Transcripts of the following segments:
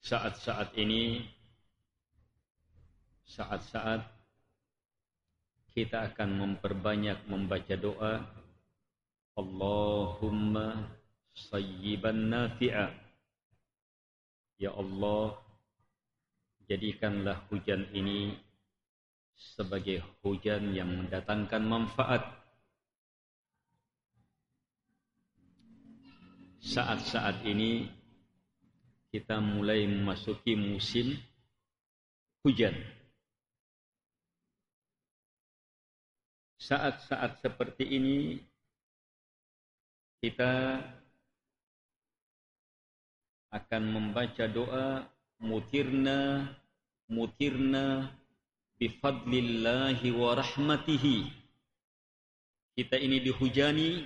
Saat-saat ini, saat-saat kita akan memperbanyak membaca doa, Allahumma sayyiban nafi'a. Ya Allah, jadikanlah hujan ini sebagai hujan yang mendatangkan manfaat. Saat-saat ini kita mulai memasuki musim hujan. Saat-saat seperti ini kita akan membaca doa mutirna bifadlillahi wa rahmatihi. Kita ini dihujani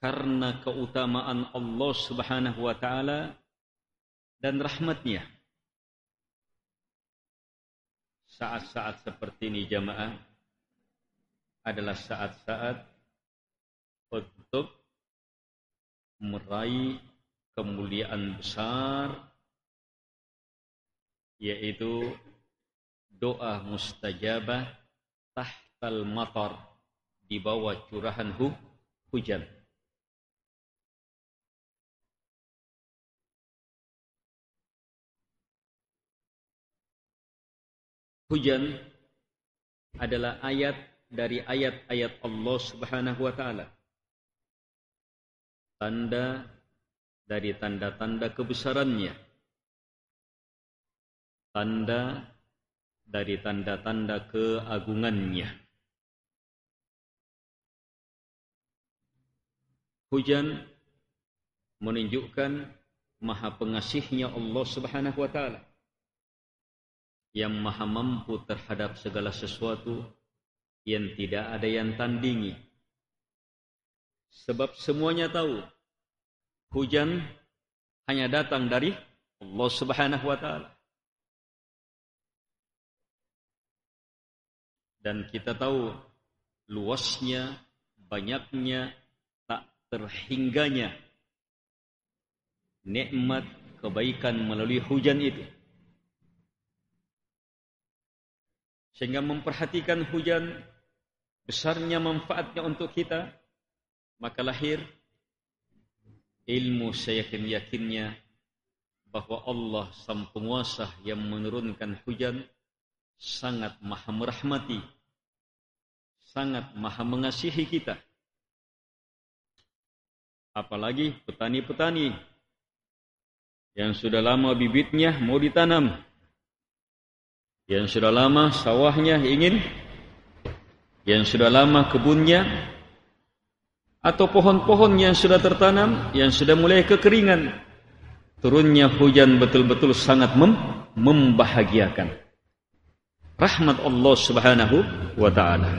karena keutamaan Allah Subhanahu wa taala dan rahmatnya. Saat-saat seperti ini jamaah adalah saat-saat untuk meraih kemuliaan besar, yaitu doa mustajabah tahtal matar, di bawah curahan hujan. Hujan adalah ayat dari ayat-ayat Allah Subhanahu wa taala. Tanda dari tanda-tanda kebesarannya. Tanda dari tanda-tanda keagungannya. Hujan menunjukkan maha pengasihnya Allah Subhanahu wa taala, yang maha mampu terhadap segala sesuatu, yang tidak ada yang tandingi. Sebab semuanya tahu hujan hanya datang dari Allah Subhanahu wa taala. Dan kita tahu luasnya, banyaknya, tak terhingganya nikmat kebaikan melalui hujan itu. Sehingga memperhatikan hujan, besarnya manfaatnya untuk kita, maka lahir ilmu seyakin-yakinnya bahwa Allah Sang Penguasa yang menurunkan hujan sangat maha merahmati, sangat maha mengasihi kita. Apalagi petani-petani yang sudah lama bibitnya mau ditanam, yang sudah lama sawahnya yang sudah lama kebunnya, atau pohon-pohon yang sudah tertanam, yang sudah mulai kekeringan. Turunnya hujan betul-betul sangat membahagiakan. Rahmat Allah Subhanahu wa ta'ala.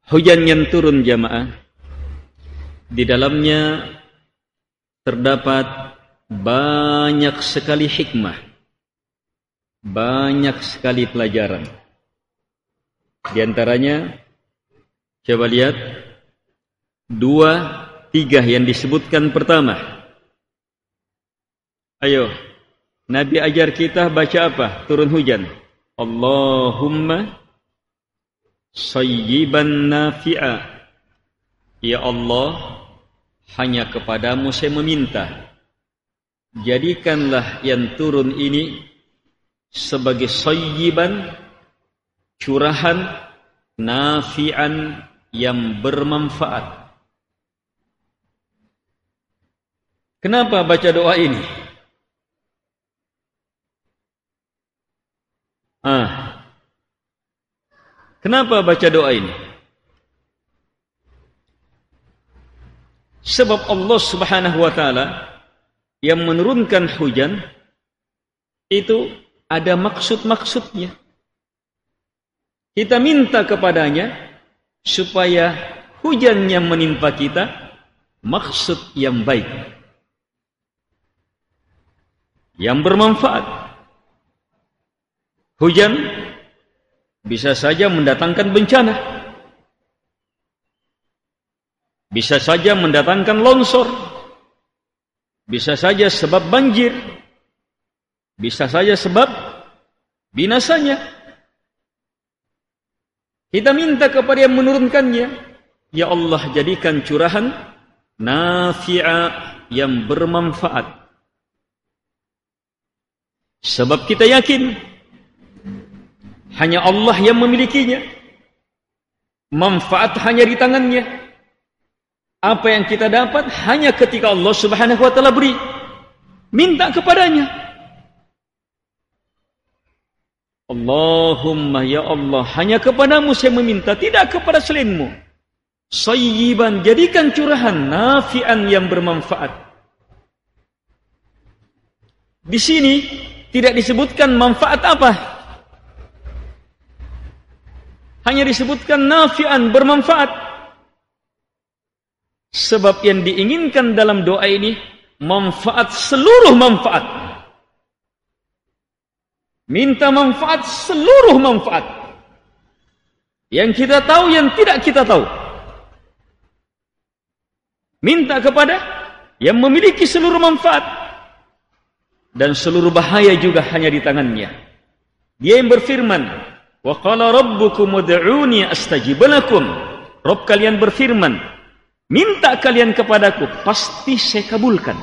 Hujan yang turun jamaah, di dalamnya terdapat banyak sekali hikmah, banyak sekali pelajaran. Di antaranya, coba lihat 2-3 yang disebutkan pertama. Ayo, Nabi ajar kita baca apa? Turun hujan. Allahumma sayyiban nafi'a. Ya Allah, hanya kepadamu saya meminta, jadikanlah yang turun ini sebagai sayyiban, curahan, nafi'an, yang bermanfaat. Kenapa baca doa ini? Kenapa baca doa ini? Sebab Allah Subhanahu wa ta'ala yang menurunkan hujan itu ada maksud-maksudnya. Kita minta kepadanya supaya hujan yang menimpa kita maksud yang baik, yang bermanfaat. Hujan bisa saja mendatangkan bencana, bisa saja mendatangkan longsor, bisa saja sebab banjir, bisa saja sebab binasanya. Kita minta kepada yang menurunkannya, ya Allah jadikan curahan nafi'a yang bermanfaat. Sebab kita yakin hanya Allah yang memilikinya. Manfaat hanya di tangannya. Apa yang kita dapat hanya ketika Allah Subhanahu wa taala beri. Minta kepadanya. Allahumma ya Allah, hanya kepadamu saya meminta, tidak kepada selainmu. Sayyiban, jadikan curahan nafi'an yang bermanfaat. Di sini tidak disebutkan manfaat apa. Hanya disebutkan nafi'an, bermanfaat. Sebab yang diinginkan dalam doa ini manfaat, seluruh manfaat. Minta manfaat, seluruh manfaat. Yang kita tahu, yang tidak kita tahu. Minta kepada yang memiliki seluruh manfaat. Dan seluruh bahaya juga hanya di tangannya. Dia yang berfirman, wa qala rabbukum ud'uni astajib lakum. Rabb kalian berfirman, minta kalian kepadaku, pasti saya kabulkan.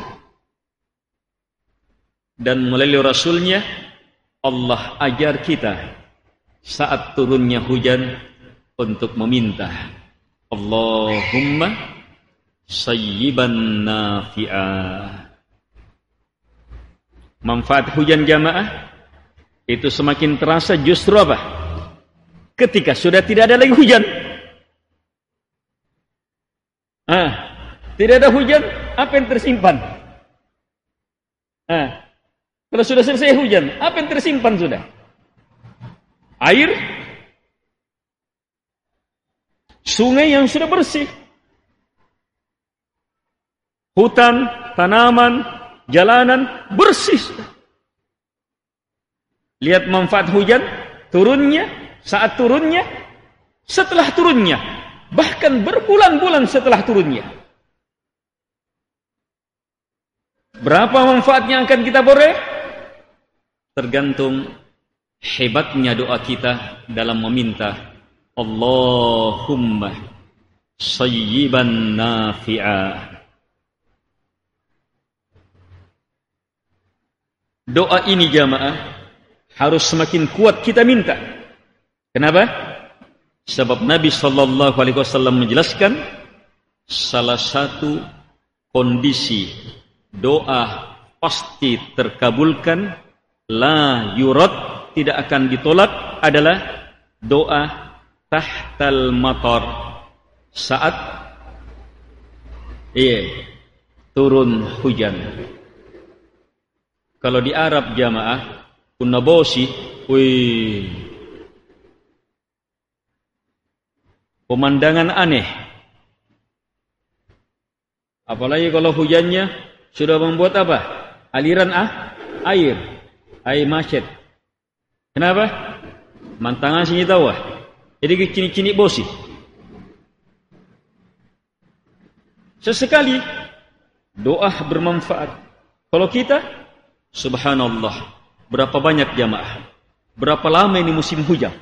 Dan melalui Rasulnya, Allah ajar kita saat turunnya hujan untuk meminta, Allahumma sayyiban nafi'ah. Manfaat hujan jamaah itu semakin terasa justru apa? Ketika sudah tidak ada lagi hujan. Tidak ada hujan, apa yang tersimpan? Kalau sudah selesai hujan, apa yang tersimpan sudah? Air, sungai yang sudah bersih, hutan, tanaman, jalanan bersih. Lihat manfaat hujan, turunnya, saat turunnya, setelah turunnya, bahkan berbulan-bulan setelah turunnya. Berapa manfaat yang akan kita boreh? Tergantung hebatnya doa kita dalam meminta, Allahumma sayyiban nafi'ah. Doa ini jamaah harus semakin kuat kita minta. Kenapa? Sebab Nabi SAW menjelaskan salah satu kondisi doa pasti terkabulkan, la yurad, tidak akan ditolak, adalah doa tahtal matar, saat turun hujan. Kalau di Arab jamaah, Unabosi, pemandangan aneh. Apalagi kalau hujannya sudah membuat apa? Aliran air macet. Kenapa? Mantangan sini tahu. Jadi kini-kini bosi. Sesekali doa bermanfaat. Kalau kita, subhanallah, berapa banyak jamaah, berapa lama ini musim hujan,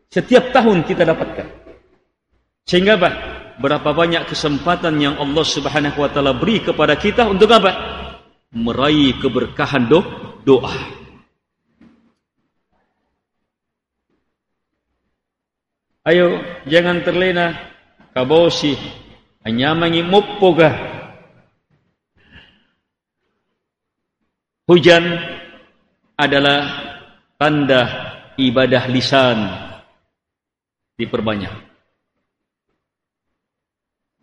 setiap tahun kita dapatkan. Sehingga apa? Berapa banyak kesempatan yang Allah Subhanahu wa taala beri kepada kita untuk apa? Meraih keberkahan doa. Ayo, jangan terlena kabosi anyamangi muppoga. Hujan adalah tanda ibadah lisan diperbanyak.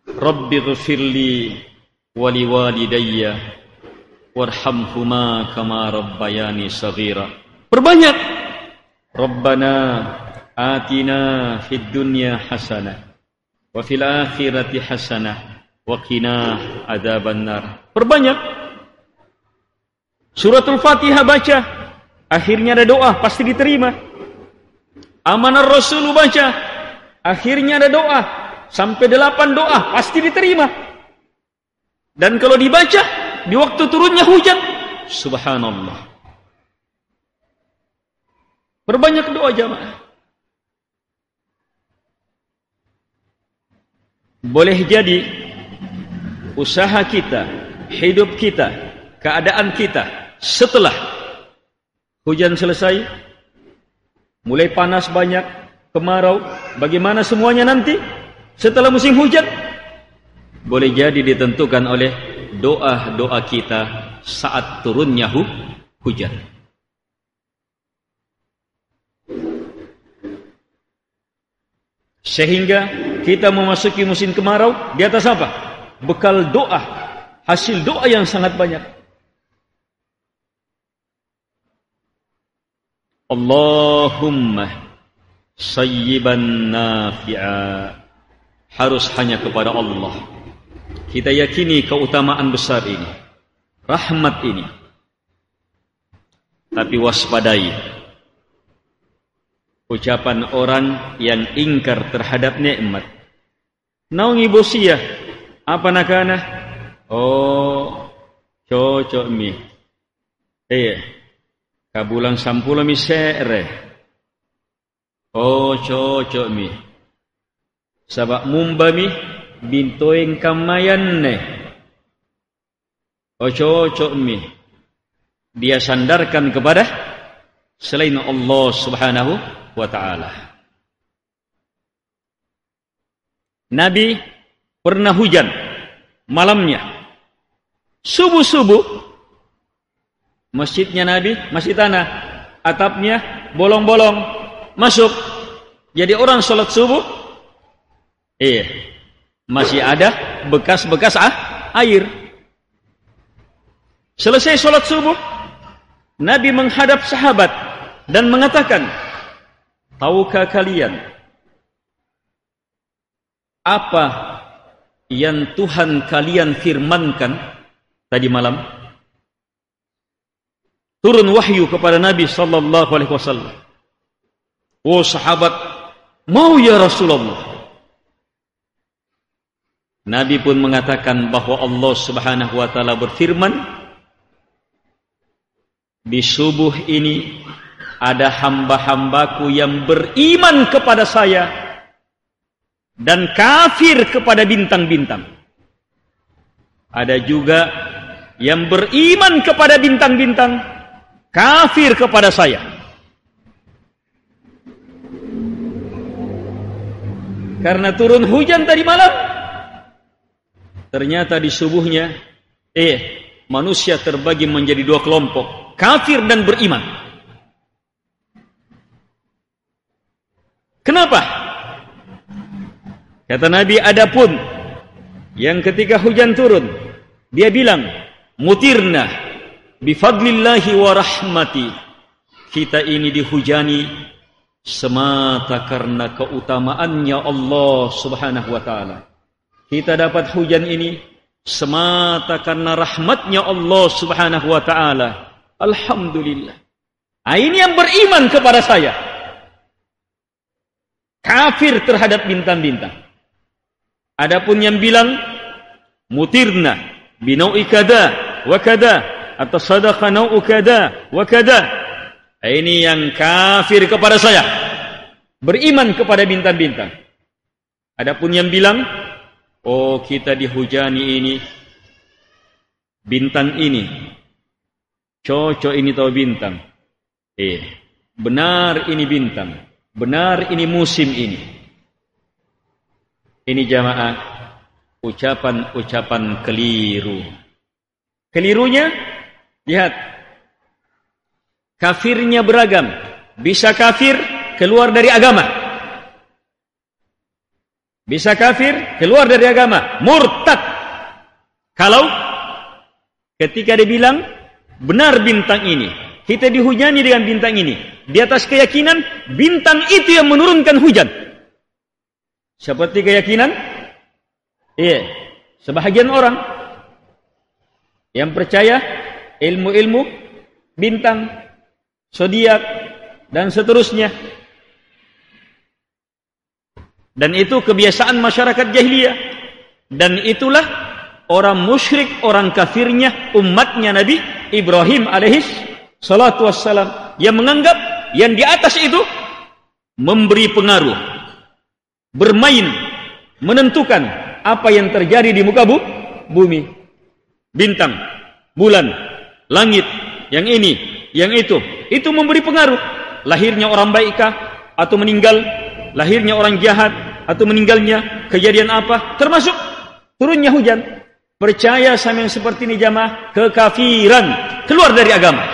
Rabbighfirli wa liwalidayya warhamhuma kama rabbayani shaghira. Perbanyak. Rabbana atina fid dunya hasanah wa fil akhirati hasanah wa qina adzabannar. Perbanyak. Suratul Fatihah baca, akhirnya ada doa, pasti diterima. Amanar Rasul baca, akhirnya ada doa, sampai 8 doa, pasti diterima. Dan kalau dibaca, di waktu turunnya hujan. Subhanallah. Perbanyak doa jamaah. Boleh jadi usaha kita, hidup kita, keadaan kita setelah hujan selesai, mulai panas banyak, kemarau, bagaimana semuanya nanti setelah musim hujan, boleh jadi ditentukan oleh doa-doa kita saat turunnya hujan. Sehingga kita memasuki musim kemarau di atas apa? Bekal doa, hasil doa yang sangat banyak. Allahumma sayyiban nafi'a. Harus hanya kepada Allah kita yakini keutamaan besar ini, rahmat ini. Tapi waspadai ucapan orang yang ingkar terhadap nikmat. Naungi bosiyah apa nakana? Oh, cocok mi. Kabulang sampula mi sere. Oh, cocok mi. Sabak mumba mi bintoeng kamayan ne. Oh, cocok mi. Dia sandarkan kepada selain Allah Subhanahu wa ta'ala. Nabi pernah hujan malamnya, subuh-subuh masjidnya Nabi masih tanah, atapnya bolong-bolong, masuk jadi orang sholat subuh, masih ada bekas-bekas air. Selesai sholat subuh, Nabi menghadap sahabat dan mengatakan, tahukah kalian apa yang Tuhan kalian firmankan tadi malam? Turun wahyu kepada Nabi sallallahu alaihi wasallam. Oh sahabat, mau ya Rasulullah. Nabi pun mengatakan bahwa Allah Subhanahu wa taala berfirman, di subuh ini ada hamba-hambaku yang beriman kepada saya dan kafir kepada bintang-bintang. Ada juga yang beriman kepada bintang-bintang, kafir kepada saya. Karena turun hujan tadi malam, ternyata di subuhnya manusia terbagi menjadi dua kelompok, kafir dan beriman. Kenapa? Kata Nabi, adapun yang ketika hujan turun, dia bilang, mutirna bifadlillahi wa rahmati. Kita ini dihujani semata karena keutamaannya Allah Subhanahu wa ta'ala. Kita dapat hujan ini semata karena rahmatnya Allah Subhanahu wa ta'ala. Alhamdulillah. Ini yang beriman kepada saya, kafir terhadap bintang-bintang. Adapun yang bilang mutirna binau'i kada wa kada atau sadaqa nau'u kada wa kada, ini yang kafir kepada saya, beriman kepada bintang-bintang. Adapun yang bilang, oh kita dihujani ini, bintang ini cocok ini tahu bintang, benar ini bintang, benar ini musim ini. Ini jamaah ucapan-ucapan keliru. Kelirunya, lihat, kafirnya beragam. Bisa kafir keluar dari agama, bisa kafir keluar dari agama, murtad. Kalau ketika dia bilang benar bintang ini, kita dihujani dengan bintang ini, di atas keyakinan bintang itu yang menurunkan hujan. Seperti keyakinan sebahagian orang yang percaya ilmu-ilmu bintang, zodiak dan seterusnya. Dan itu kebiasaan masyarakat jahiliyah, dan itulah orang musyrik, orang kafirnya umatnya Nabi Ibrahim alaihis salatu wassalam, yang menganggap yang di atas itu memberi pengaruh, bermain, menentukan apa yang terjadi di muka bumi. Bintang, bulan, langit, yang ini, yang itu memberi pengaruh. Lahirnya orang baikkah atau meninggal, lahirnya orang jahat atau meninggalnya, kejadian apa, termasuk turunnya hujan. Percaya sama yang seperti ini jamaah, kekafiran, keluar dari agama.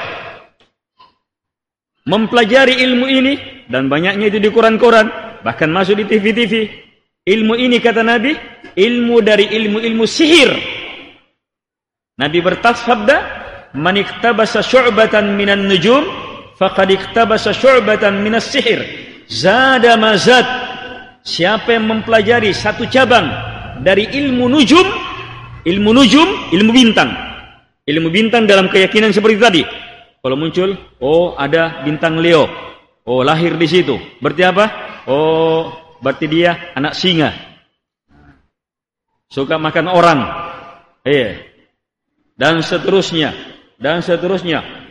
Mempelajari ilmu ini, dan banyaknya itu di koran-koran, bahkan masuk di TV-TV. Ilmu ini kata Nabi, ilmu dari ilmu-ilmu sihir. Nabi bersabda, "Man iktabasa syu'batan minan nujum, faqad iktabasa syu'batan minas sihir." Zada mazad. Siapa yang mempelajari satu cabang dari ilmu nujum, ilmu bintang. Ilmu bintang dalam keyakinan seperti tadi. Kalau muncul, oh ada bintang Leo. Oh lahir di situ. Berarti apa? Oh berarti dia anak singa. Suka makan orang. Dan seterusnya.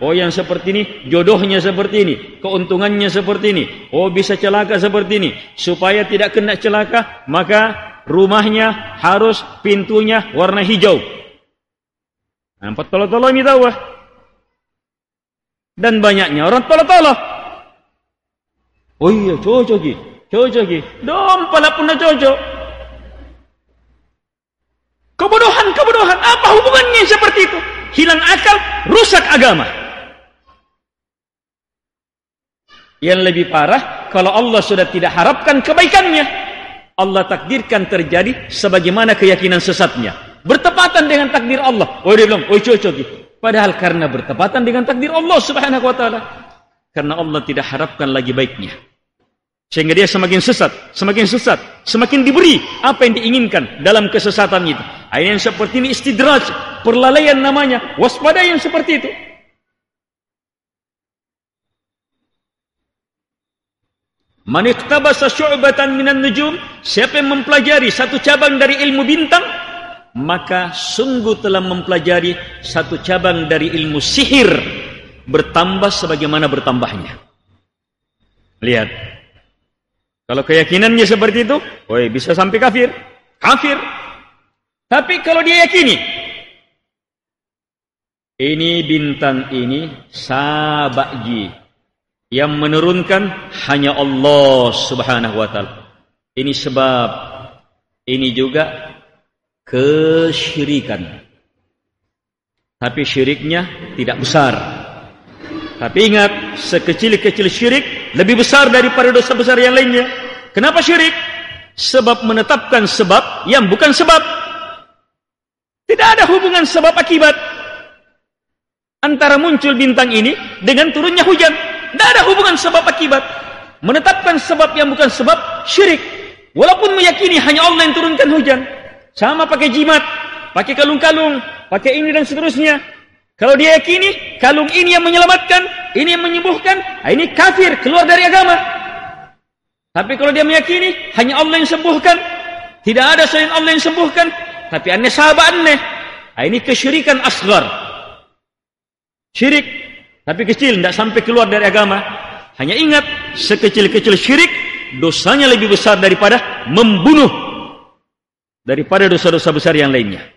Oh yang seperti ini, jodohnya seperti ini, keuntungannya seperti ini. Oh bisa celaka seperti ini. Supaya tidak kena celaka, maka rumahnya harus pintunya warna hijau. Nampak tolo-tolo ini tahu. Dan banyaknya orang tolo-tolo. Oh iya, cocok. Dompala pun cocok. Kebodohan. Apa hubungannya seperti itu? Hilang akal, rusak agama. Yang lebih parah, kalau Allah sudah tidak harapkan kebaikannya, Allah takdirkan terjadi sebagaimana keyakinan sesatnya. Bertepatan dengan takdir Allah. Oh dia bilang, oh cocok. Padahal karena bertepatan dengan takdir Allah subhanahu wa ta'ala. Karena Allah tidak harapkan lagi baiknya. Sehingga dia semakin sesat, semakin diberi apa yang diinginkan dalam kesesatan itu. Yang seperti ini istidraj, perlalaian namanya. Waspada yang seperti itu. Man iktabasa syu'batan minan nujum, siapa yang mempelajari satu cabang dari ilmu bintang, maka sungguh telah mempelajari satu cabang dari ilmu sihir, bertambah sebagaimana bertambahnya. Lihat, kalau keyakinannya seperti itu, bisa sampai kafir. Tapi kalau dia yakini, ini bintang ini sabakji, yang menurunkan hanya Allah subhanahu wa ta'ala. Ini sebab, ini juga kesyirikan. Tapi syiriknya tidak besar. Tapi ingat, sekecil-kecil syirik lebih besar daripada dosa besar yang lainnya. Kenapa syirik? Sebab menetapkan sebab yang bukan sebab. Tidak ada hubungan sebab akibat antara muncul bintang ini dengan turunnya hujan. Tidak ada hubungan sebab akibat. Menetapkan sebab yang bukan sebab, syirik. Walaupun meyakini hanya Allah yang turunkan hujan. Sama pakai jimat, pakai kalung-kalung, pakai ini dan seterusnya. Kalau dia yakini kalung ini yang menyelamatkan, ini yang menyembuhkan, ini kafir, keluar dari agama. Tapi kalau dia meyakini hanya Allah yang sembuhkan, tidak ada selain Allah yang sembuhkan, tapi aneh sahabat aneh, ini kesyirikan asgar. Syirik, tapi kecil, tidak sampai keluar dari agama. Hanya ingat, sekecil-kecil syirik, dosanya lebih besar daripada membunuh, daripada dosa-dosa besar yang lainnya.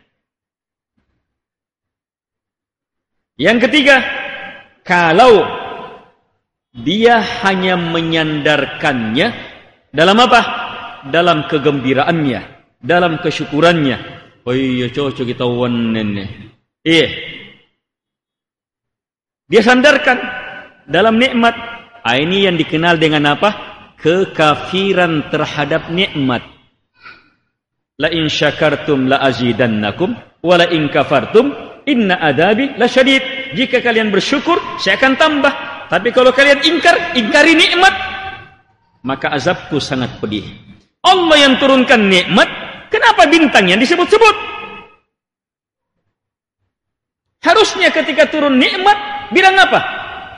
Yang ketiga, kalau dia hanya menyandarkannya dalam apa? Dalam kegembiraannya, dalam kesyukurannya. Oh iya, cocok kita wanen. Iya. Dia sandarkan dalam nikmat. Ini yang dikenal dengan apa? Kekafiran terhadap nikmat. La in syakartum la azidannakum wa la in kafartum inna adabi lasyadid. Jika kalian bersyukur, saya akan tambah. Tapi kalau kalian ingkari nikmat, maka azabku sangat pedih. Allah yang turunkan nikmat, kenapa bintang yang disebut-sebut? Harusnya ketika turun nikmat, bilang apa?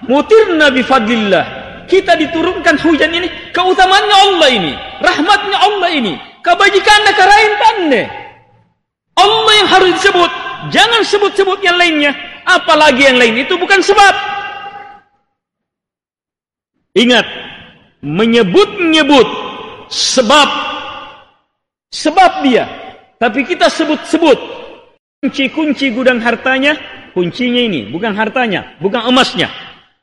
Mutirna bifadlillah. Kita diturunkan hujan ini, keutamaannya Allah ini, rahmatnya Allah ini, kebajikan karaintannya. Allah yang harus disebut. Jangan sebut-sebut yang lainnya. Apalagi yang lain itu bukan sebab. Ingat, menyebut-nyebut sebab dia. Tapi kita sebut-sebut kunci-kunci gudang hartanya, kuncinya ini, bukan hartanya, bukan emasnya.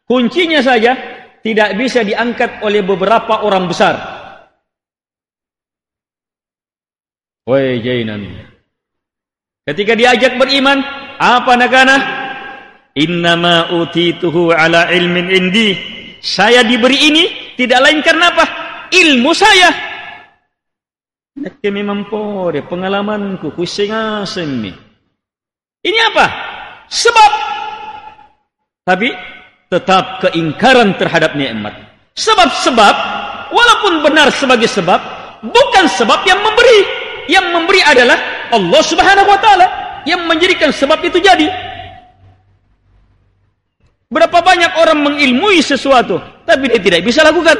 Kuncinya saja tidak bisa diangkat oleh beberapa orang besar. Woi Jainan, ketika diajak beriman, apa nakana? Innama utituhu ala ilmin indi. Saya diberi ini tidak lain karena apa? Ilmu saya. Nak memang pore pengalamanku kusingasem. Ini apa? Sebab. Tapi tetap keingkaran terhadap nikmat. Sebab-sebab walaupun benar sebagai sebab, bukan sebab yang memberi. Yang memberi adalah Allah Subhanahu wa taala yang menjadikan sebab itu jadi. Berapa banyak orang mengilmui sesuatu, tapi dia tidak bisa lakukan.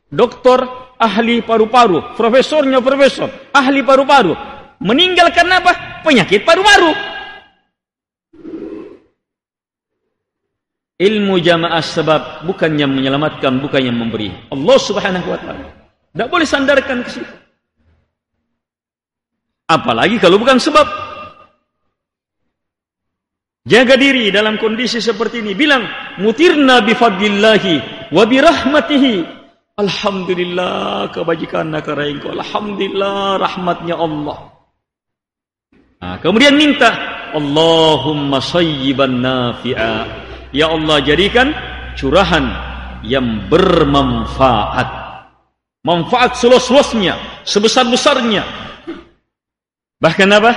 Doktor, ahli paru-paru, profesornya profesor, ahli paru-paru, meninggal karena apa? Penyakit paru-paru. Ilmu jamaah sebab bukan yang menyelamatkan, bukan yang memberi. Allah Subhanahu wa taala. Tidak boleh sandarkan ke situ. Apalagi kalau bukan sebab. Jaga diri dalam kondisi seperti ini. Bilang, mutirna bifadlillahi wa birahmatihi. Alhamdulillah kebajikan nakara engkau. Alhamdulillah rahmatnya Allah. Nah, kemudian minta, Allahumma sayyiban nafi'a. Ya Allah, jadikan curahan yang bermanfaat. Manfaat seluas-luasnya, sebesar-besarnya. Bahkan apa?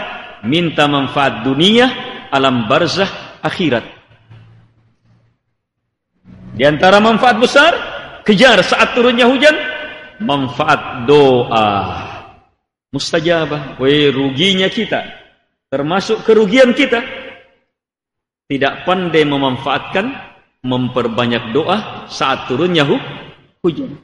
Minta manfaat dunia, alam barzah, akhirat. Di antara manfaat besar, kejar saat turunnya hujan, manfaat doa. Mustajabah. Ruginya kita, termasuk kerugian kita, tidak pandai memanfaatkan, memperbanyak doa saat turunnya hujan.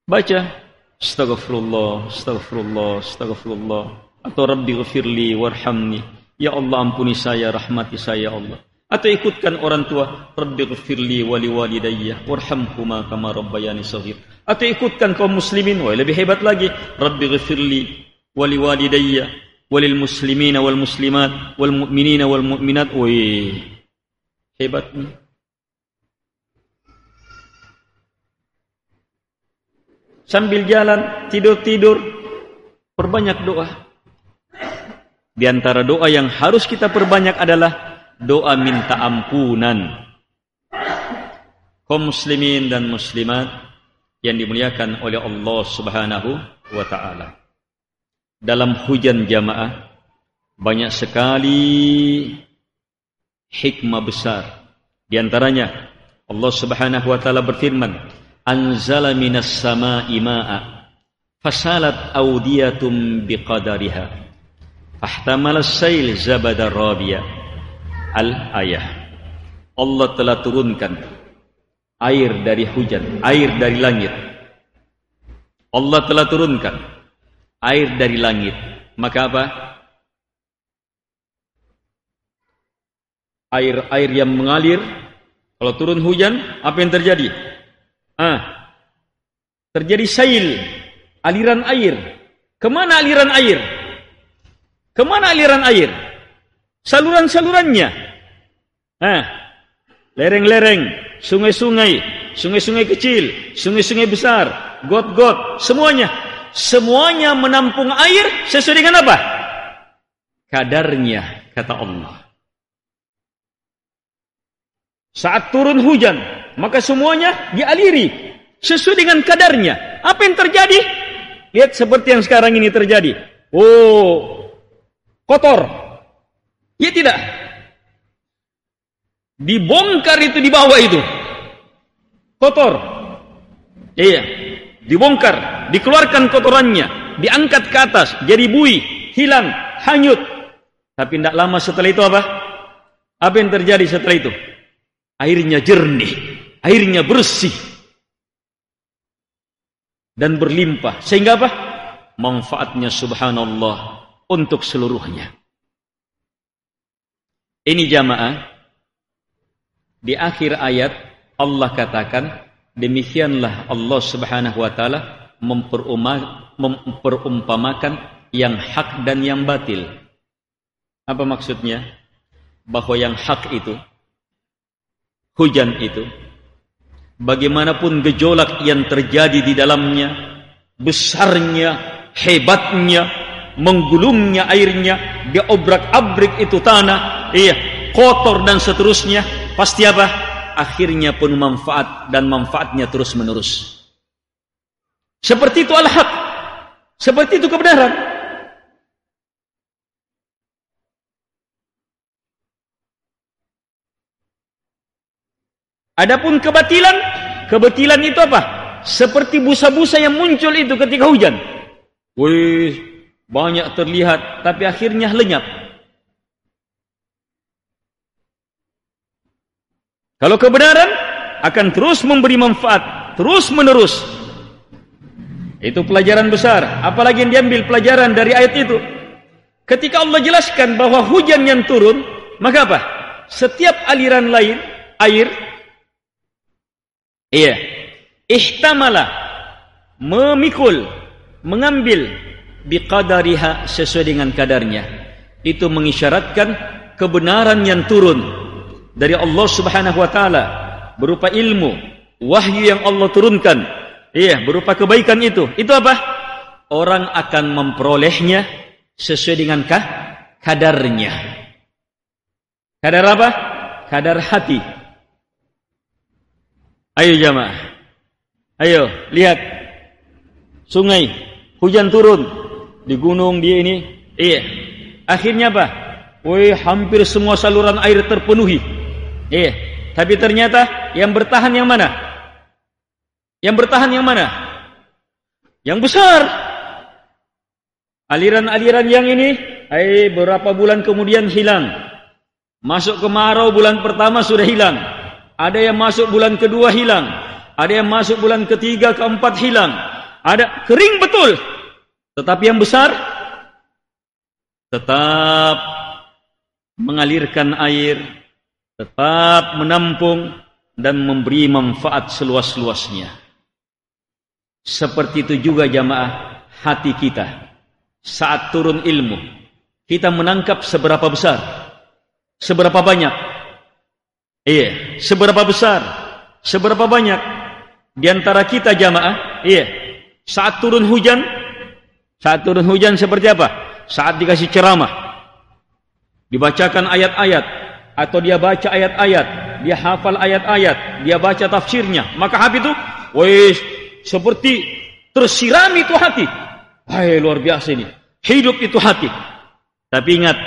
Baca Astaghfirullah, astaghfirullah, astaghfirullah. Atau Rabbi ghafirli warhamni. Ya Allah ampuni saya, rahmati saya Allah. Atau ikutkan orang tua, Rabbi ghafirli wali walidayya warhamhuma kama rabbayani shaghir. Atau ikutkan kaum muslimin, wah lebih hebat lagi, Rabbi ghafirli wali walidayya walil muslimina wal muslimat wal mu'minina wal mu'minat. Wih, hebat nih. Sambil jalan, tidur-tidur, perbanyak doa. Di antara doa yang harus kita perbanyak adalah doa minta ampunan. Kaum muslimin dan muslimat yang dimuliakan oleh Allah Subhanahu wa taala. Dalam hujan jamaah banyak sekali hikmah besar. Di antaranya Allah Subhanahu wa taala berfirman, anzala minas sama'i ma'a fasalat awdiyatum biqadariha fahtamala as-sail zabada rabiya. Al-ayah. Allah telah turunkan air dari hujan, air dari langit. Allah telah turunkan air dari langit. Maka apa? Air yang mengalir. Kalau turun hujan, apa yang terjadi? Terjadi sail, aliran air. Kemana aliran air? Kemana aliran air? Saluran-salurannya. Lereng-lereng, sungai-sungai, sungai-sungai kecil, sungai-sungai besar, got-got, semuanya. Semuanya menampung air sesuai dengan apa? Kadarnya, kata Allah. Saat turun hujan, maka semuanya dialiri sesuai dengan kadarnya. Apa yang terjadi? Lihat seperti yang sekarang ini terjadi. Kotor. Ya tidak. Dibongkar itu di bawah itu. Kotor. Iya. Dibongkar, dikeluarkan kotorannya, diangkat ke atas, jadi buih, hilang, hanyut. Tapi tidak lama setelah itu apa? Apa yang terjadi setelah itu? Airnya jernih, airnya bersih. dan berlimpah. Sehingga apa? Manfaatnya subhanallah untuk seluruhnya. Ini jamaah, di akhir ayat Allah katakan, demikianlah Allah subhanahu wa ta'ala memperumpamakan yang hak dan yang batil. Apa maksudnya? Bahwa yang hak itu, hujan itu, bagaimanapun gejolak yang terjadi di dalamnya, besarnya, hebatnya, menggulungnya airnya, dia obrak-abrik itu tanah, kotor dan seterusnya, pasti apa? Akhirnya pun manfaat, dan manfaatnya terus menerus. Seperti itu al-haq, seperti itu kebenaran. Adapun kebatilan, kebatilan itu apa? Seperti busa-busa yang muncul itu ketika hujan. Wih, banyak terlihat, tapi akhirnya lenyap. Kalau kebenaran akan terus memberi manfaat, terus menerus. Itu pelajaran besar. Apalagi yang diambil pelajaran dari ayat itu. Ketika Allah jelaskan bahwa hujan yang turun, maka apa? Setiap aliran lain, air, ihtamala, memikul, mengambil, biqadariha, sesuai dengan kadarnya. Itu mengisyaratkan kebenaran yang turun dari Allah subhanahu wa ta'ala berupa ilmu, wahyu yang Allah turunkan, berupa kebaikan itu apa? Orang akan memperolehnya sesuai dengan kadarnya. Kadar apa? Kadar hati. Ayo jamaah, ayo lihat sungai, hujan turun di gunung, di ini, akhirnya apa? Hampir semua saluran air terpenuhi. Tapi ternyata yang bertahan yang mana? Yang bertahan yang mana? Yang besar. Aliran-aliran yang ini, beberapa bulan kemudian hilang. Masuk kemarau bulan pertama sudah hilang. Ada yang masuk bulan kedua hilang. Ada yang masuk bulan ketiga, keempat hilang. Ada kering betul. Tetapi yang besar tetap mengalirkan air, tetap menampung dan memberi manfaat seluas-luasnya. Seperti itu juga jamaah hati kita. Saat turun ilmu, kita menangkap seberapa besar, seberapa banyak. Seberapa besar, seberapa banyak di antara kita jamaah. Saat turun hujan seperti apa? Saat dikasih ceramah, dibacakan ayat-ayat, atau dia baca ayat-ayat, dia hafal ayat-ayat, dia baca tafsirnya, maka hati itu, seperti tersirami itu hati. Luar biasa ini, hidup itu hati. Tapi ingat,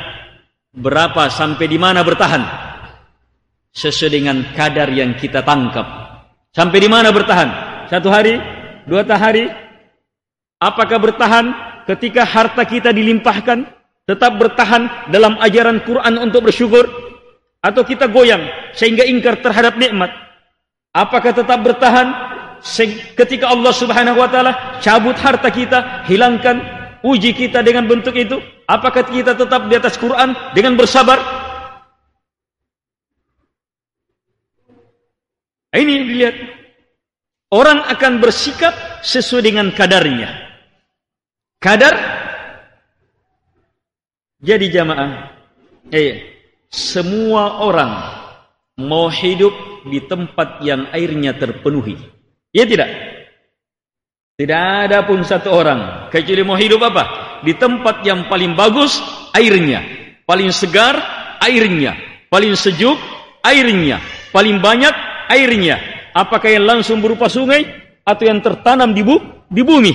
berapa sampai di mana bertahan? Sesuai dengan kadar yang kita tangkap. Sampai di mana bertahan? 1 hari? 2 hari? Apakah bertahan ketika harta kita dilimpahkan? Tetap bertahan dalam ajaran Quran untuk bersyukur? Atau kita goyang sehingga ingkar terhadap nikmat? Apakah tetap bertahan ketika Allah subhanahu wa ta'ala cabut harta kita, hilangkan, uji kita dengan bentuk itu? Apakah kita tetap di atas Quran dengan bersabar? Ini dilihat. Orang akan bersikap sesuai dengan kadarnya. Kadar. Jadi jamaah, semua orang mau hidup di tempat yang airnya terpenuhi. Ya tidak? Tidak ada pun satu orang kecuali mau hidup apa? Di tempat yang paling bagus airnya, paling segar airnya, paling sejuk airnya, paling banyak airnya. Apakah yang langsung berupa sungai atau yang tertanam di bumi?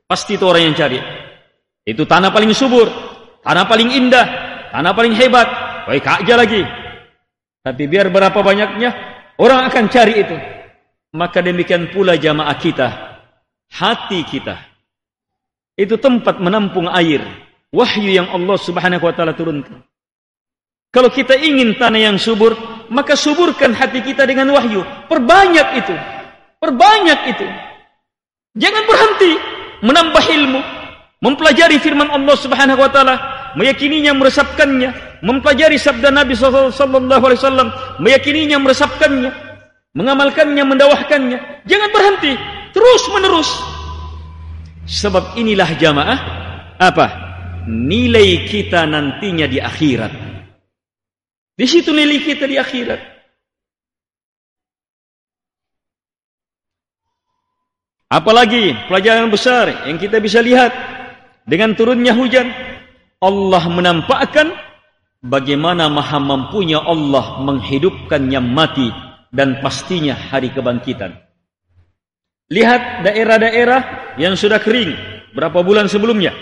Pasti itu orang yang cari. Itu tanah paling subur, tanah paling indah, tanah paling hebat. Aja lagi. Tapi biar berapa banyaknya, orang akan cari itu. Maka demikian pula jamaah kita, hati kita, itu tempat menampung air, wahyu yang Allah subhanahu wa ta'ala turunkan. Kalau kita ingin tanah yang subur, maka suburkan hati kita dengan wahyu. Perbanyak itu. Perbanyak itu. Jangan berhenti menambah ilmu, mempelajari firman Allah Subhanahu wa taala, meyakininya, meresapkannya, mempelajari sabda Nabi sallallahu alaihi wasallam, meyakininya, meresapkannya, mengamalkannya, mendakwahkannya. Jangan berhenti, terus menerus. Sebab inilah jamaah apa? Nilai kita nantinya di akhirat. Di situ nilai kita di akhirat. Apalagi pelajaran besar yang kita bisa lihat dengan turunnya hujan, Allah menampakkan bagaimana maha mampunya Allah menghidupkan yang mati dan pastinya hari kebangkitan. Lihat daerah-daerah yang sudah kering berapa bulan sebelumnya.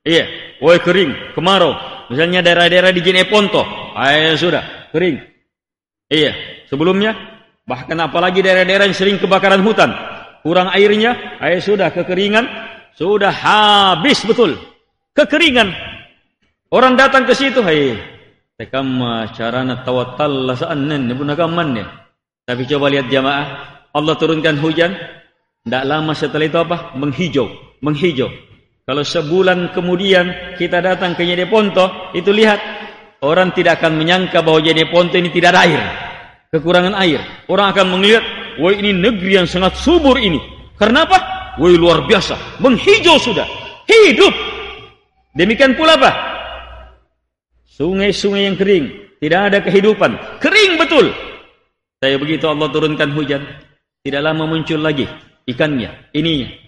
Iya, kering, kemarau. Misalnya daerah-daerah di Jeneponto, sudah kering. Iya, sebelumnya bahkan apalagi daerah-daerah yang sering kebakaran hutan, kurang airnya, sudah kekeringan, sudah habis betul. Kekeringan. Orang datang ke situ, tekam carana tawattal sa'annan ibunagaman ya. Tapi coba lihat jamaah, Allah turunkan hujan, tidak lama setelah itu apa? Menghijau. Kalau sebulan kemudian kita datang ke Jeneponto, itu lihat, orang tidak akan menyangka bahwa Jeneponto ini tidak ada air, kekurangan air. Orang akan melihat, wah ini negeri yang sangat subur ini. Karena apa? Wah luar biasa, menghijau sudah, hidup. Demikian pula apa? Sungai-sungai yang kering, tidak ada kehidupan, kering betul. Tapi begitu Allah turunkan hujan, tidak lama muncul lagi ikannya, ininya.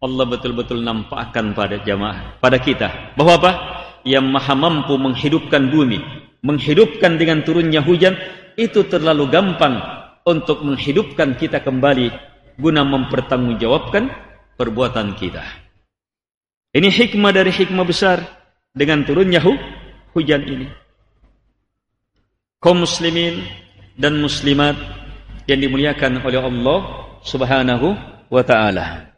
Allah betul-betul nampakkan pada jamaah, pada kita, bahwa apa? Yang maha mampu menghidupkan bumi, menghidupkan dengan turunnya hujan, itu terlalu gampang untuk menghidupkan kita kembali guna mempertanggungjawabkan perbuatan kita. Ini hikmah dari hikmah besar dengan turunnya hujan ini. Kaum muslimin dan muslimat yang dimuliakan oleh Allah Subhanahu wa taala.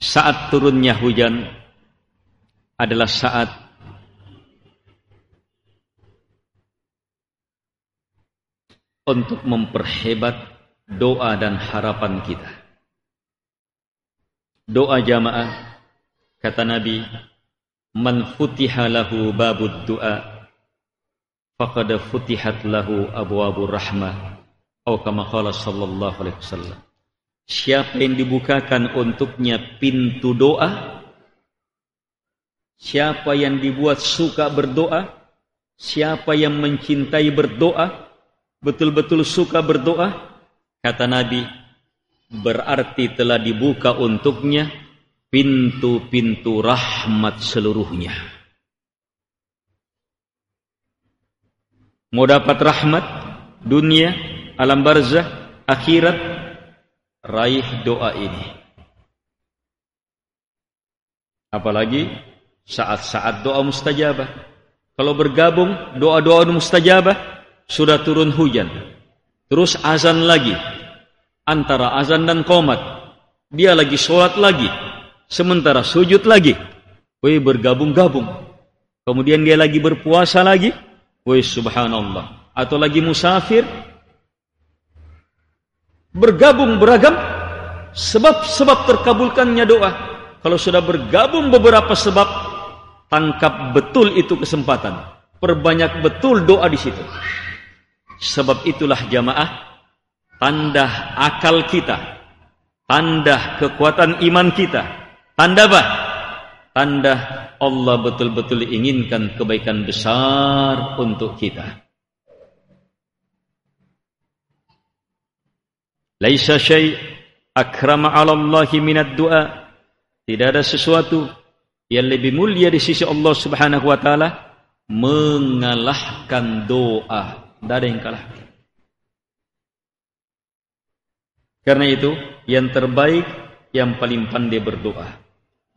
Saat turunnya hujan adalah saat untuk memperhebat doa dan harapan kita. Doa jamaah, kata Nabi, man futiha lahu babud du'a faqad futihat lahu abwabur rahmah, atau kama qala sallallahu alaihi wasallam. Siapa yang dibukakan untuknya pintu doa, siapa yang dibuat suka berdoa, siapa yang mencintai berdoa, betul-betul suka berdoa, kata Nabi, berarti telah dibuka untuknya pintu-pintu rahmat seluruhnya. Mau dapat rahmat dunia, alam barzah, akhirat, raih doa ini. Apalagi saat-saat doa mustajabah. Kalau bergabung doa-doa mustajabah, sudah turun hujan, terus azan lagi, antara azan dan qomat, dia lagi sholat lagi, sementara sujud lagi, bergabung-gabung. Kemudian dia lagi berpuasa lagi, subhanallah. Atau lagi musafir, bergabung beragam sebab-sebab terkabulkannya doa. Kalau sudah bergabung beberapa sebab, tangkap betul itu kesempatan, perbanyak betul doa di situ. Sebab itulah jamaah, tanda akal kita, tanda kekuatan iman kita, tanda apa? Tanda Allah betul-betul inginkan kebaikan besar untuk kita. Laisa syai' akrama 'ala Allahi minad du'a. Tidak ada sesuatu yang lebih mulia di sisi Allah Subhanahu wa taala mengalahkan doa. Tidak ada yang kalah. Karena itu, yang terbaik yang paling pandai berdoa.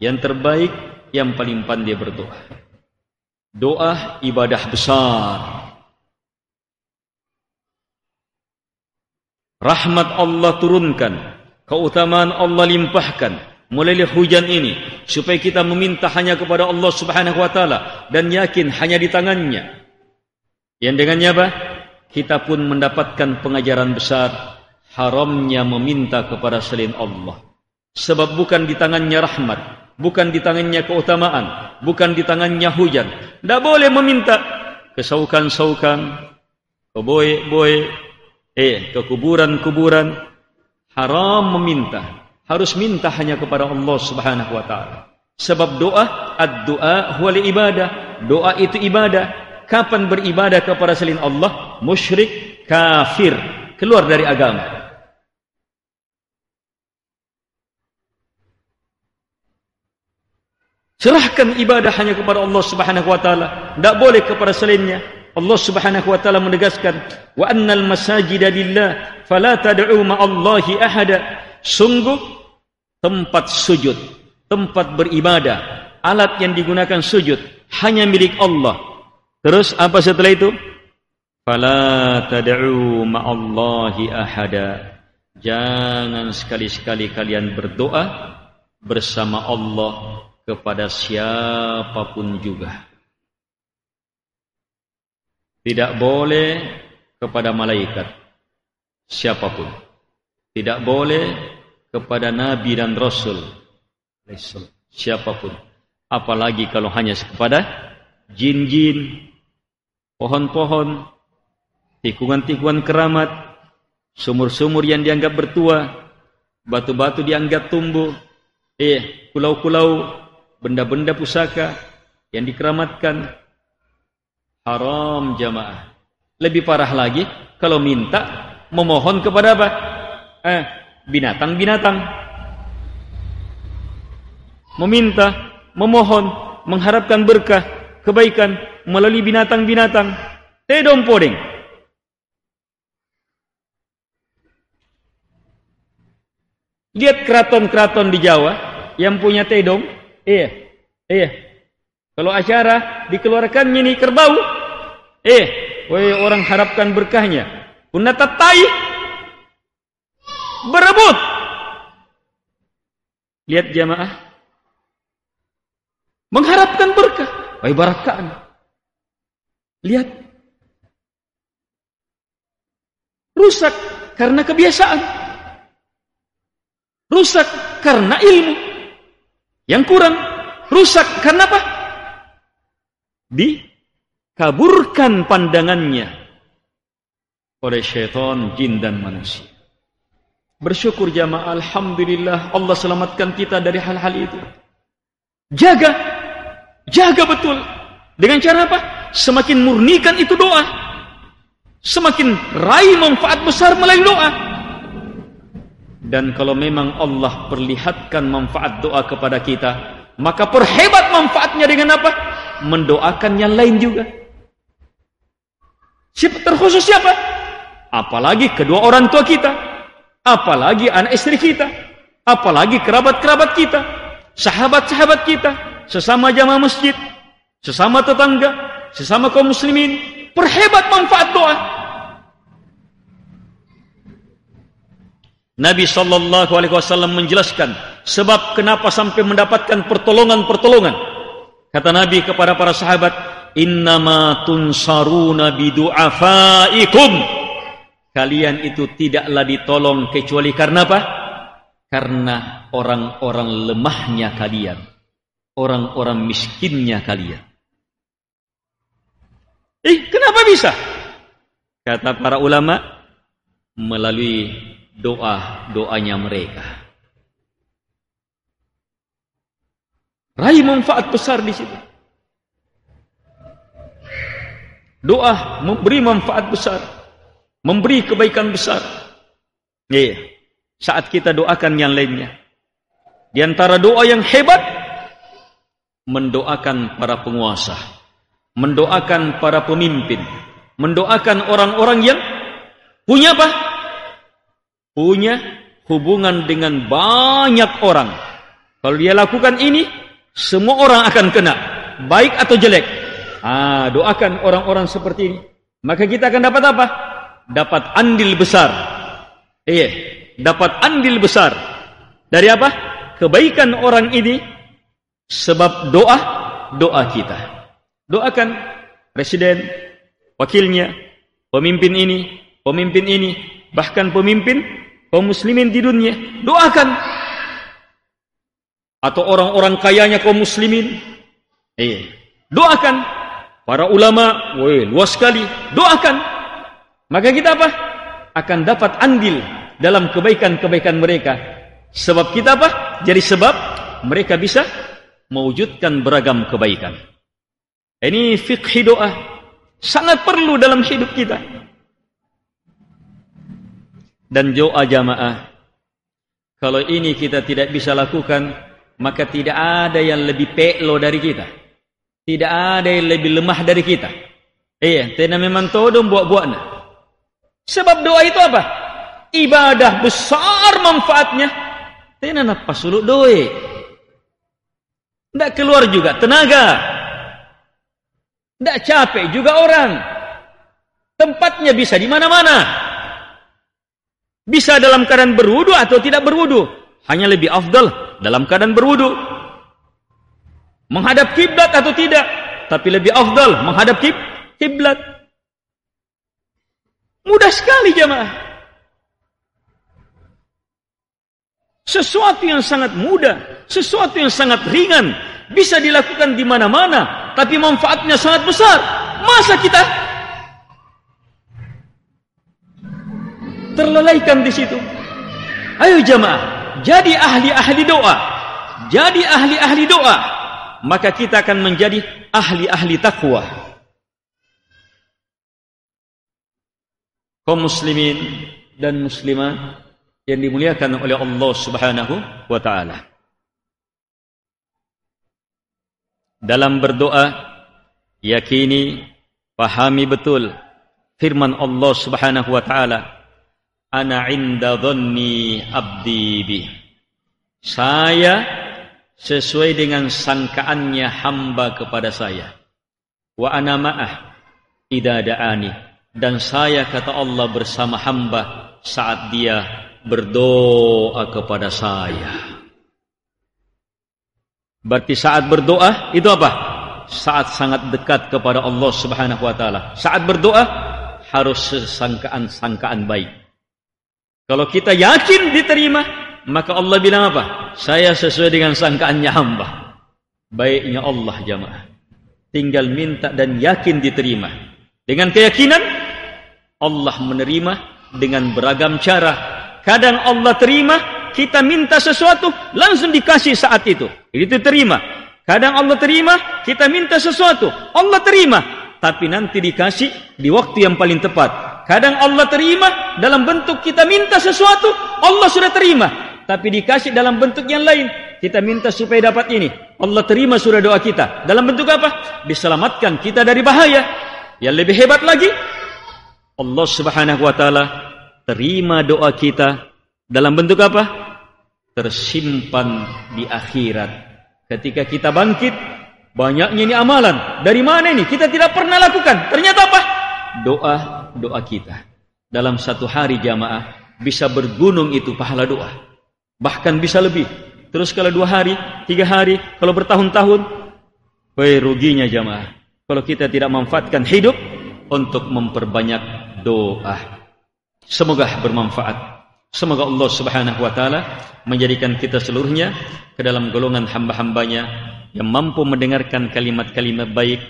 Yang terbaik yang paling pandai berdoa. Doa ibadah besar. Rahmat Allah turunkan, keutamaan Allah limpahkan melalui hujan ini, supaya kita meminta hanya kepada Allah Subhanahu wa taala dan yakin hanya di tangannya. Yang dengannya apa? Kita pun mendapatkan pengajaran besar, haramnya meminta kepada selain Allah. Sebab bukan di tangannya rahmat, bukan di tangannya keutamaan, bukan di tangannya hujan. Tidak boleh meminta ke saukan-saukan, ke boy-boy, ke kuburan-kuburan. Haram meminta. Harus minta hanya kepada Allah Subhanahu wa taala. Sebab doa, ad-du'a huwa ibadah. Doa itu ibadah. Kapan beribadah kepada selain Allah? Musyrik, kafir, keluar dari agama. Serahkan ibadah hanya kepada Allah Subhanahu wa taala, tidak boleh kepada selainnya. Allah Subhanahu wa taala menegaskan, wa annal masajida lillah fala tad'u ma'allahi ahada. Sungguh tempat sujud, tempat beribadah, alat yang digunakan sujud hanya milik Allah. Terus apa setelah itu? Fala tad'u ma'allahi ahada. Jangan sekali-sekali kalian berdoa bersama Allah kepada siapapun juga. Tidak boleh kepada malaikat, siapapun. Tidak boleh kepada nabi dan rasul, siapapun. Apalagi kalau hanya kepada jin-jin, pohon-pohon, tikungan-tikungan keramat, sumur-sumur yang dianggap bertua, batu-batu dianggap tumbuh, pulau-pulau, benda-benda pusaka yang dikeramatkan. Haram jamaah. Lebih parah lagi kalau minta memohon kepada apa? Binatang-binatang. Meminta, memohon, mengharapkan berkah, kebaikan melalui binatang-binatang. Tedong podeng. Lihat keraton-keraton di Jawa yang punya tedong. Kalau acara dikeluarkan ini kerbau. Orang harapkan berkahnya. Punata tai. Berebut. Lihat jamaah. Mengharapkan berkah. Barakaan. Lihat. Rusak karena kebiasaan. Rusak karena ilmu. Yang kurang. Rusak karena apa? Dikaburkan pandangannya oleh syaitan, jin dan manusia. Bersyukur jamaah, alhamdulillah Allah selamatkan kita dari hal-hal itu. Jaga betul. Dengan cara apa? Semakin murnikan itu doa, semakin raih manfaat besar melalui doa. Dan kalau memang Allah perlihatkan manfaat doa kepada kita, maka perhebat manfaatnya dengan apa? Mendoakan yang lain juga. Terkhusus siapa? Apalagi kedua orang tua kita, apalagi anak istri kita, apalagi kerabat-kerabat kita, sahabat-sahabat kita, sesama jamaah masjid, sesama tetangga, sesama kaum muslimin. Perhebat manfaat doa. Nabi SAW menjelaskan sebab kenapa sampai mendapatkan pertolongan-pertolongan. Kata Nabi kepada para sahabat, innama tunsaruna bidu'afaikum. Kalian itu tidaklah ditolong kecuali karena apa? Karena orang-orang lemahnya kalian, orang-orang miskinnya kalian. Kenapa bisa? Kata para ulama, melalui doanya mereka. Raih manfaat besar di situ. Doa memberi manfaat besar, memberi kebaikan besar. Saat kita doakan yang lainnya. Di antara doa yang hebat, mendoakan para penguasa, mendoakan para pemimpin, mendoakan orang-orang yang punya apa? Punya hubungan dengan banyak orang. Kalau dia lakukan ini, semua orang akan kena, baik atau jelek. Doakan orang-orang seperti ini, maka kita akan dapat apa? Dapat andil besar. Dapat andil besar dari apa? Kebaikan orang ini, sebab doa kita. Doakan presiden, wakilnya, pemimpin ini, bahkan pemimpin kaum muslimin di dunia, doakan. Atau orang-orang kayanya kaum muslimin, doakan. Para ulama, luas sekali, doakan. Maka kita apa? Akan dapat andil dalam kebaikan-kebaikan mereka. Sebab kita apa? Jadi sebab mereka bisa mewujudkan beragam kebaikan. Ini fikih doa sangat perlu dalam hidup kita. Dan doa jamaah, kalau ini kita tidak bisa lakukan, maka tidak ada yang lebih peklo dari kita. Tidak ada yang lebih lemah dari kita. Tena memang todong buat-buatnya. Sebab doa itu apa? Ibadah besar manfaatnya. Tena napa suluk doa. Tidak keluar juga tenaga. Tidak capek juga orang. Tempatnya bisa di mana-mana. Bisa dalam keadaan berwudu atau tidak berwudu. Hanya lebih afdal dalam keadaan berwudu. Menghadap kiblat atau tidak, tapi lebih afdal menghadap kiblat. Mudah sekali jamaah. Sesuatu yang sangat mudah, sesuatu yang sangat ringan, bisa dilakukan di mana-mana, tapi manfaatnya sangat besar. Masa kita terlelaikan di situ? Ayo jamaah, jadi ahli-ahli doa. Jadi ahli-ahli doa. Maka kita akan menjadi ahli-ahli takwa. Kaum muslimin dan muslimat yang dimuliakan oleh Allah Subhanahu wa taala. Dalam berdoa, yakini, pahami betul firman Allah Subhanahu wa taala, ana inda dhanni abdi bi. Saya sesuai dengan sangkaannya hamba kepada saya. Wa ana ma'ah idza da'ani. Dan saya, kata Allah, bersama hamba saat dia berdoa kepada saya. Berarti saat berdoa itu apa? Saat sangat dekat kepada Allah Subhanahu wa taala. Saat berdoa harus sangkaan-sangkaan baik. Kalau kita yakin diterima, maka Allah bilang apa? Saya sesuai dengan sangkaannya hamba. Baiknya Allah jamaah. Tinggal minta dan yakin diterima. Dengan keyakinan, Allah menerima dengan beragam cara. Kadang Allah terima, kita minta sesuatu, langsung dikasih saat itu. Itu terima. Kadang Allah terima, kita minta sesuatu, Allah terima. Tapi nanti dikasih di waktu yang paling tepat. Kadang Allah terima dalam bentuk kita minta sesuatu, Allah sudah terima. Tapi dikasih dalam bentuk yang lain. Kita minta supaya dapat ini, Allah terima sudah doa kita. Dalam bentuk apa? Diselamatkan kita dari bahaya. Yang lebih hebat lagi, Allah Subhanahu wa taala terima doa kita dalam bentuk apa? Tersimpan di akhirat. Ketika kita bangkit, banyaknya ini amalan. Dari mana ini? Kita tidak pernah lakukan. Ternyata apa? Doa kita. Dalam satu hari jamaah, bisa bergunung itu pahala doa. Bahkan bisa lebih. Terus kalau 2 hari, 3 hari, kalau bertahun-tahun, ruginya jamaah. Kalau kita tidak memanfaatkan hidup untuk memperbanyak doa. Semoga bermanfaat. Semoga Allah Subhanahu wa taala menjadikan kita seluruhnya ke dalam golongan hamba-hambanya yang mampu mendengarkan kalimat-kalimat baik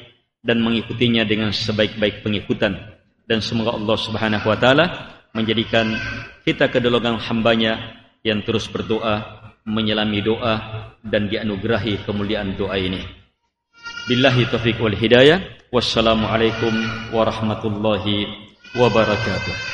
dan mengikutinya dengan sebaik-baik pengikutan. Dan semoga Allah Subhanahu wa taala menjadikan kita ke golongan hambanya yang terus berdoa, menyelami doa, dan dianugerahi kemuliaan doa ini. Billahi taufiq wal hidayah. Wassalamualaikum warahmatullahi wabarakatuh.